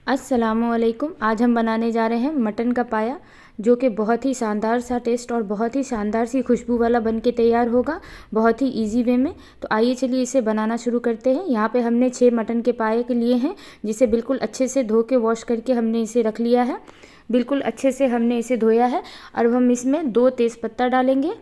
अस्सलामुअलैकुम। आज हम बनाने जा रहे हैं मटन का पाया, जो कि बहुत ही शानदार सा टेस्ट और बहुत ही शानदार सी खुशबू वाला बन के तैयार होगा, बहुत ही इजी वे में। तो आइए चलिए इसे बनाना शुरू करते हैं। यहाँ पे हमने 6 मटन के पाए के लिए हैं, जिसे बिल्कुल अच्छे से धो के वॉश करके हमने इसे रख लिया है। बिल्कुल अच्छे से हमने इसे धोया है। और हम इसमें 2 तेज़पत्ता डालेंगे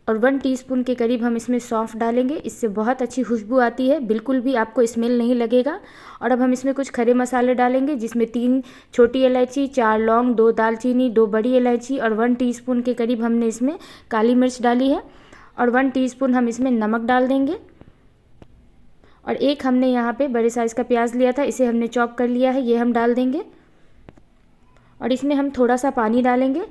और 1 टीस्पून के करीब हम इसमें सौंफ डालेंगे। इससे बहुत अच्छी खुशबू आती है, बिल्कुल भी आपको स्मेल नहीं लगेगा। और अब हम इसमें कुछ खड़े मसाले डालेंगे, जिसमें 3 छोटी इलायची, 4 लौंग, 2 दालचीनी, 2 बड़ी इलायची और 1 टीस्पून के करीब हमने इसमें काली मिर्च डाली है। और 1 टीस्पून हम इसमें नमक डाल देंगे। और एक हमने यहाँ पे बड़े साइज़ का प्याज लिया था, इसे हमने चॉप कर लिया है, ये हम डाल देंगे। और इसमें हम थोड़ा सा पानी डालेंगे।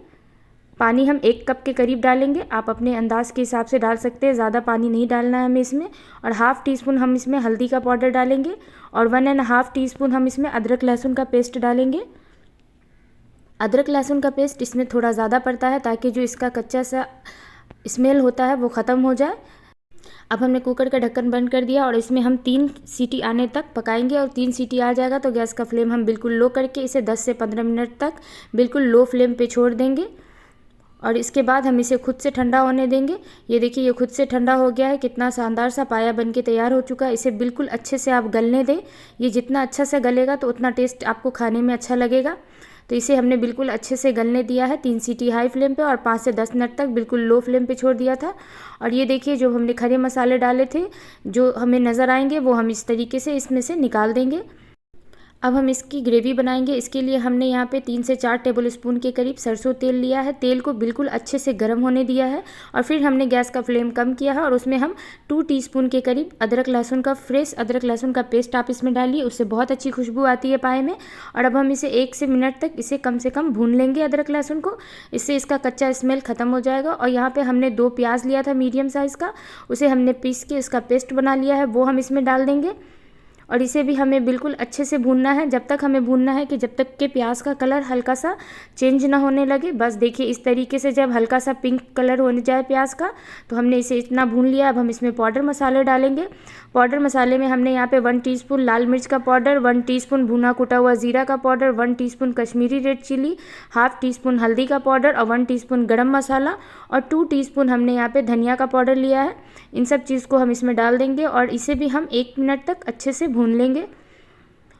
पानी हम 1 कप के करीब डालेंगे, आप अपने अंदाज के हिसाब से डाल सकते हैं, ज़्यादा पानी नहीं डालना है हमें इसमें। और हाफ़ टीस्पून हम इसमें हल्दी का पाउडर डालेंगे और 1.5 टीस्पून हम इसमें अदरक लहसुन का पेस्ट डालेंगे। अदरक लहसुन का पेस्ट इसमें थोड़ा ज़्यादा पड़ता है, ताकि जो इसका कच्चा सा स्मेल होता है वो ख़त्म हो जाए। अब हमने कुकर का ढक्कन बंद कर दिया और इसमें हम 3 सीटी आने तक पकाएंगे। और 3 सीटी आ जाएगा तो गैस का फ्लेम हम बिल्कुल लो करके इसे 10 से 15 मिनट तक बिल्कुल लो फ्लेम पे छोड़ देंगे। और इसके बाद हम इसे खुद से ठंडा होने देंगे। ये देखिए, ये खुद से ठंडा हो गया है, कितना शानदार सा पाया बन के तैयार हो चुका है। इसे बिल्कुल अच्छे से आप गलने दें। ये जितना अच्छा से गलेगा तो उतना टेस्ट आपको खाने में अच्छा लगेगा। तो इसे हमने बिल्कुल अच्छे से गलने दिया है, 3 सीटी हाई फ्लेम पे और 5 से 10 मिनट तक बिल्कुल लो फ्लेम पे छोड़ दिया था। और ये देखिए, जो हमने खड़े मसाले डाले थे जो हमें नज़र आएंगे, वो हम इस तरीके से इसमें से निकाल देंगे। अब हम इसकी ग्रेवी बनाएंगे। इसके लिए हमने यहाँ पे 3 से 4 टेबल स्पून के करीब सरसों तेल लिया है। तेल को बिल्कुल अच्छे से गर्म होने दिया है और फिर हमने गैस का फ्लेम कम किया है और उसमें हम 2 टीस्पून के करीब अदरक लहसुन का फ्रेश अदरक लहसुन का पेस्ट आप इसमें डालिए, उससे बहुत अच्छी खुशबू आती है पाए में। और अब हम इसे 1 से मिनट तक इसे कम से कम भून लेंगे अदरक लहसुन को, इससे इसका कच्चा स्मेल ख़त्म हो जाएगा। और यहाँ पर हमने 2 प्याज लिया था मीडियम साइज़ का, उसे हमने पीस के इसका पेस्ट बना लिया है, वो हम इसमें डाल देंगे। और इसे भी हमें बिल्कुल अच्छे से भूनना है। जब तक हमें भूनना है कि जब तक के प्याज का कलर हल्का सा चेंज ना होने लगे। बस देखिए, इस तरीके से जब हल्का सा पिंक कलर होने जाए प्याज का, तो हमने इसे इतना भून लिया। अब हम इसमें पाउडर मसाले डालेंगे। पाउडर मसाले में हमने यहाँ पे 1 टीस्पून लाल मिर्च का पाउडर, 1 टीस्पून भुना कुटा हुआ ज़ीरा का powder, 1 teaspoon Kashmiri red chilli, half teaspoon हल्दी का पाउडर और 1 टीस्पून गरम मसाला और 2 टीस्पून हमने यहाँ पे धनिया का पाउडर लिया है। इन सब चीज़ को हम इसमें डाल देंगे और इसे भी हम 1 मिनट तक अच्छे से भून लेंगे।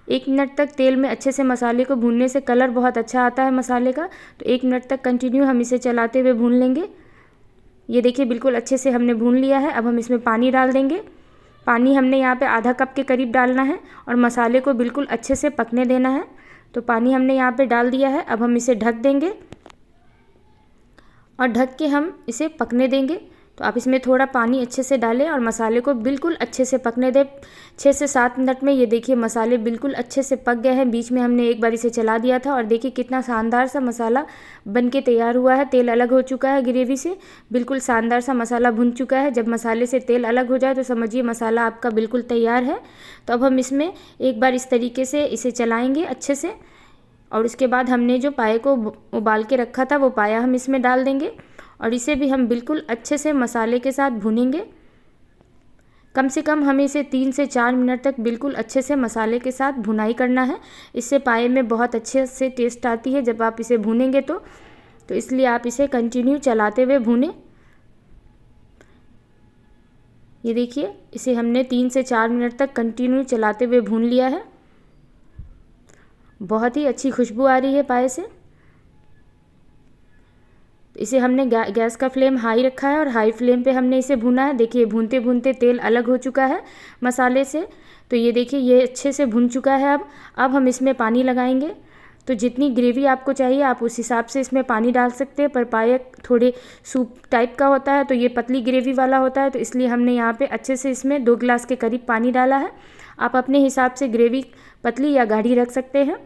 1 मिनट तक तेल में अच्छे से मसाले को भूनने से कलर बहुत अच्छा आता है मसाले का। तो 1 मिनट तक कंटिन्यू हम इसे चलाते हुए भून लेंगे। ये देखिए, बिल्कुल अच्छे से हमने भून लिया है। अब हम इसमें पानी डाल देंगे। पानी हमने यहाँ पे आधा कप के करीब डालना है और मसाले को बिल्कुल अच्छे से पकने देना है। तो पानी हमने यहाँ पे डाल दिया है। अब हम इसे ढक देंगे और ढक के हम इसे पकने देंगे। तो आप इसमें थोड़ा पानी अच्छे से डालें और मसाले को बिल्कुल अच्छे से पकने दें 6 से 7 मिनट में। ये देखिए, मसाले बिल्कुल अच्छे से पक गए हैं। बीच में हमने एक बार इसे चला दिया था और देखिए कितना शानदार सा मसाला बन के तैयार हुआ है। तेल अलग हो चुका है ग्रेवी से, बिल्कुल शानदार सा मसाला भुन चुका है। जब मसाले से तेल अलग हो जाए तो समझिए मसाला आपका बिल्कुल तैयार है। तो अब हम इसमें एक बार इस तरीके से इसे चलाएँगे अच्छे से। और उसके बाद हमने जो पाए को उबाल के रखा था, वो पाया हम इसमें डाल देंगे और इसे भी हम बिल्कुल अच्छे से मसाले के साथ भूनेंगे। कम से कम हमें इसे 3 से 4 मिनट तक बिल्कुल अच्छे से मसाले के साथ भुनाई करना है। इससे पाए में बहुत अच्छे से टेस्ट आती है जब आप इसे भूनेंगे तो इसलिए आप इसे कंटिन्यू चलाते हुए भूनें। ये देखिए, इसे हमने 3 से 4 मिनट तक कंटिन्यू चलाते हुए भून लिया है। बहुत ही अच्छी खुशबू आ रही है पाए से। इसे हमने गैस का फ्लेम हाई रखा है और हाई फ्लेम पे हमने इसे भुना है। देखिए, भूनते भूनते तेल अलग हो चुका है मसाले से। तो ये देखिए, ये अच्छे से भुन चुका है। अब हम इसमें पानी लगाएंगे। तो जितनी ग्रेवी आपको चाहिए आप उस हिसाब से इसमें पानी डाल सकते हैं। पर पायक थोड़े सूप टाइप का होता है, तो ये पतली ग्रेवी वाला होता है, तो इसलिए हमने यहाँ पे अच्छे से इसमें 2 गिलास के करीब पानी डाला है। आप अपने हिसाब से ग्रेवी पतली या गाढ़ी रख सकते हैं।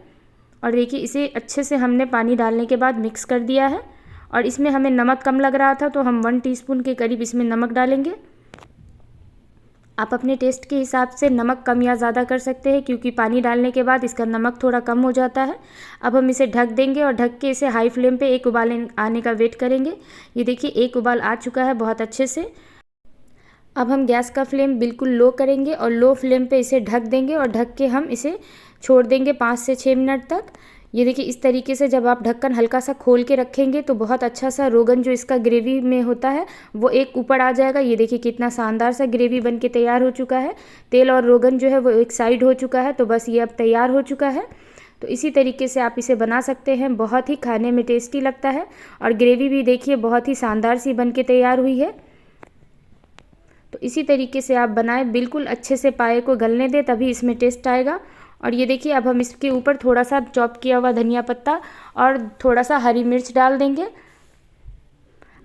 और देखिए, इसे अच्छे से हमने पानी डालने के बाद मिक्स कर दिया है। और इसमें हमें नमक कम लग रहा था तो हम 1 टीस्पून के करीब इसमें नमक डालेंगे। आप अपने टेस्ट के हिसाब से नमक कम या ज़्यादा कर सकते हैं, क्योंकि पानी डालने के बाद इसका नमक थोड़ा कम हो जाता है। अब हम इसे ढक देंगे और ढक के इसे हाई फ्लेम पे 1 उबाल आने का वेट करेंगे। ये देखिए, 1 उबाल आ चुका है बहुत अच्छे से। अब हम गैस का फ्लेम बिल्कुल लो करेंगे और लो फ्लेम पे इसे ढक देंगे और ढक के हम इसे छोड़ देंगे 5 से 6 मिनट तक। ये देखिए इस तरीके से जब आप ढक्कन हल्का सा खोल के रखेंगे तो बहुत अच्छा सा रोगन जो इसका ग्रेवी में होता है वो एक ऊपर आ जाएगा। ये देखिए कितना शानदार सा ग्रेवी बन के तैयार हो चुका है। तेल और रोगन जो है वो एक साइड हो चुका है, तो बस ये अब तैयार हो चुका है। तो इसी तरीके से आप इसे बना सकते हैं, बहुत ही खाने में टेस्टी लगता है। और ग्रेवी भी देखिए बहुत ही शानदार सी बन के तैयार हुई है। तो इसी तरीके से आप बनाएं, बिल्कुल अच्छे से पाए को गलने दें, तभी इसमें टेस्ट आएगा। और ये देखिए अब हम इसके ऊपर थोड़ा सा चॉप किया हुआ धनिया पत्ता और थोड़ा सा हरी मिर्च डाल देंगे।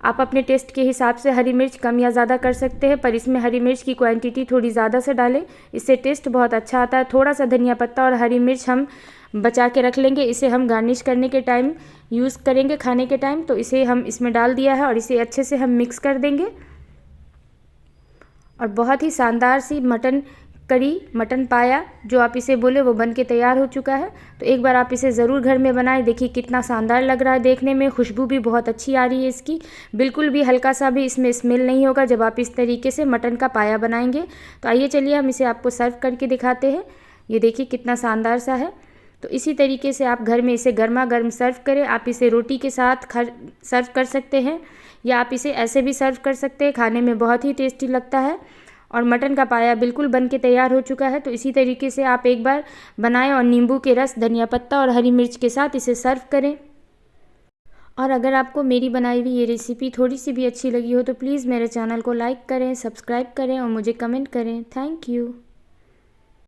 आप अपने टेस्ट के हिसाब से हरी मिर्च कम या ज़्यादा कर सकते हैं, पर इसमें हरी मिर्च की क्वांटिटी थोड़ी ज़्यादा से डालें, इससे टेस्ट बहुत अच्छा आता है। थोड़ा सा धनिया पत्ता और हरी मिर्च हम बचा के रख लेंगे, इसे हम गार्निश करने के टाइम यूज़ करेंगे, खाने के टाइम। तो इसे हम इसमें डाल दिया है और इसे अच्छे से हम मिक्स कर देंगे। और बहुत ही शानदार सी मटन करी, मटन पाया जो आप इसे बोले, वो बन के तैयार हो चुका है। तो एक बार आप इसे ज़रूर घर में बनाएं। देखिए कितना शानदार लग रहा है देखने में, खुशबू भी बहुत अच्छी आ रही है इसकी। बिल्कुल भी हल्का सा भी इसमें स्मेल नहीं होगा जब आप इस तरीके से मटन का पाया बनाएंगे। तो आइए चलिए हम इसे आपको सर्व करके दिखाते हैं। ये देखिए कितना शानदार सा है। तो इसी तरीके से आप घर में इसे गर्मा गर्म सर्व करें। आप इसे रोटी के साथ सर्व कर सकते हैं, या आप इसे ऐसे भी सर्व कर सकते हैं, खाने में बहुत ही टेस्टी लगता है। और मटन का पाया बिल्कुल बन के तैयार हो चुका है। तो इसी तरीके से आप एक बार बनाएं और नींबू के रस, धनिया पत्ता और हरी मिर्च के साथ इसे सर्व करें। और अगर आपको मेरी बनाई हुई ये रेसिपी थोड़ी सी भी अच्छी लगी हो तो प्लीज़ मेरे चैनल को लाइक करें, सब्सक्राइब करें और मुझे कमेंट करें। Thank you.